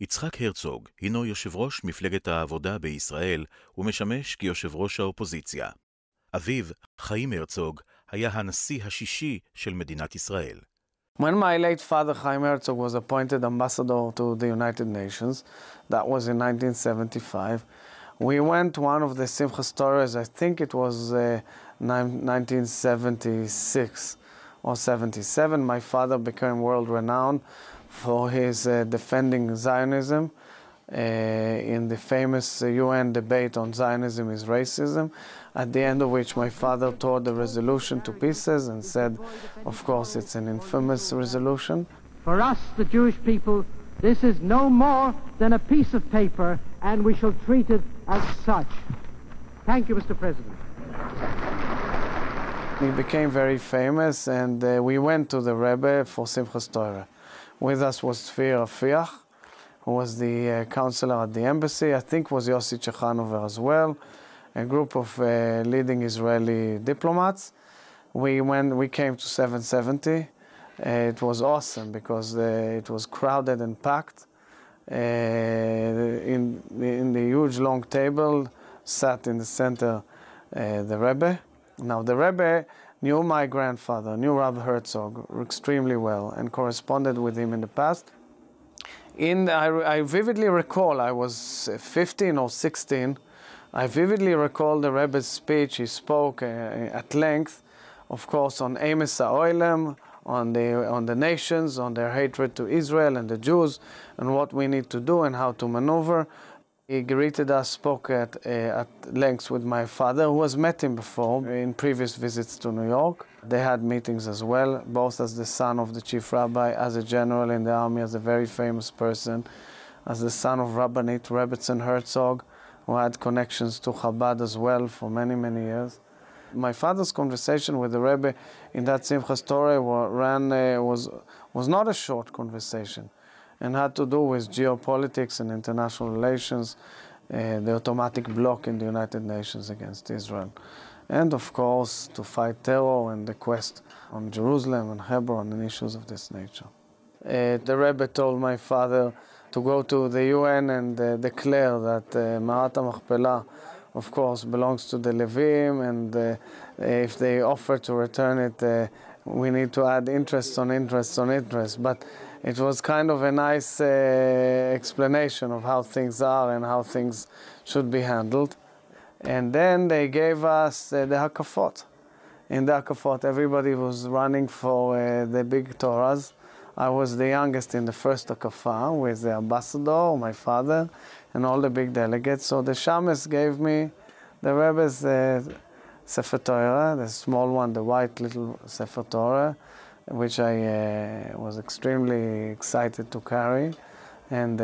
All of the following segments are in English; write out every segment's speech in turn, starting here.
יצחק הרצוג הינו יושב-ראש מפלגת העבודה בישראל ומשמש כיושב-ראש האופוזיציה. אביו, חיים הרצוג, היה הנשיא השישי של מדינת ישראל. When my late father, Chaim Herzog, was appointed ambassador to the United Nations, that was in 1975, we went one of the Simchas Torahs, I think it was 1976 or 77. My father became world-renowned for his defending Zionism in the famous UN debate on Zionism is racism, at the end of which my father tore the resolution to pieces and said, of course, it's an infamous resolution. For us, the Jewish people, this is no more than a piece of paper, and we shall treat it as such. Thank you, Mr. President. He became very famous, and we went to the Rebbe for Simchas Torah. With us was Tzvi Rafiach, who was the counselor at the embassy. I think was Yossi Chechanover as well, a group of leading Israeli diplomats. We came to 770. It was awesome because it was crowded and packed. In the huge long table sat in the center the Rebbe. Now the Rebbe knew my grandfather, knew Rabbi Herzog extremely well and corresponded with him in the past. I vividly recall, I was 15 or 16, I vividly recall the Rebbe's speech. He spoke at length, of course, on Emes HaOlem, on the nations, on their hatred to Israel and the Jews, and what we need to do and how to maneuver. He greeted us, spoke at length with my father, who has met him before in previous visits to New York. They had meetings as well, both as the son of the chief rabbi, as a general in the army, as a very famous person, as the son of Rabbanit Rebbetzin Herzog, who had connections to Chabad as well for many, many years. My father's conversation with the Rebbe in that Simchas Torah was not a short conversation, and had to do with geopolitics and international relations, the automatic block in the United Nations against Israel, and of course to fight terror and the quest on Jerusalem and Hebron and issues of this nature. The Rebbe told my father to go to the UN and declare that Ma'at HaMachpelah, of course, belongs to the Levim, and if they offer to return it, we need to add interest on interest on interest. But it was kind of a nice explanation of how things are and how things should be handled. And then they gave us the b'hakpot. In the b'hakpot, everybody was running for the big Torahs. I was the youngest in the first b'hakpah with the ambassador, my father, and all the big delegates. So the shames gave me the Rebbe's Sefer Torah, the small one, the white little Sefer Torah, which I was extremely excited to carry. And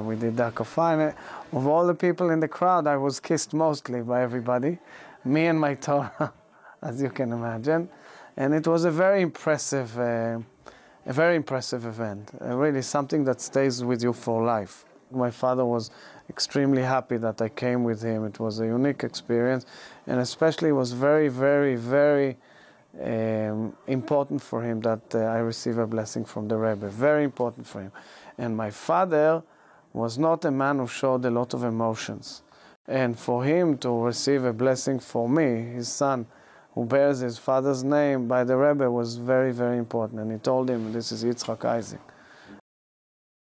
we did the b'hakpah. And of all the people in the crowd, I was kissed mostly by everybody, me and my Torah, as you can imagine. And it was a very impressive event, really something that stays with you for life. My father was extremely happy that I came with him. It was a unique experience, and especially it was very, very, very important for him that I receive a blessing from the Rebbe. Very important for him. And my father was not a man who showed a lot of emotions. And for him to receive a blessing for me, his son, who bears his father's name by the Rebbe, was very, very important. And he told him, this is Yitzchak Isaac.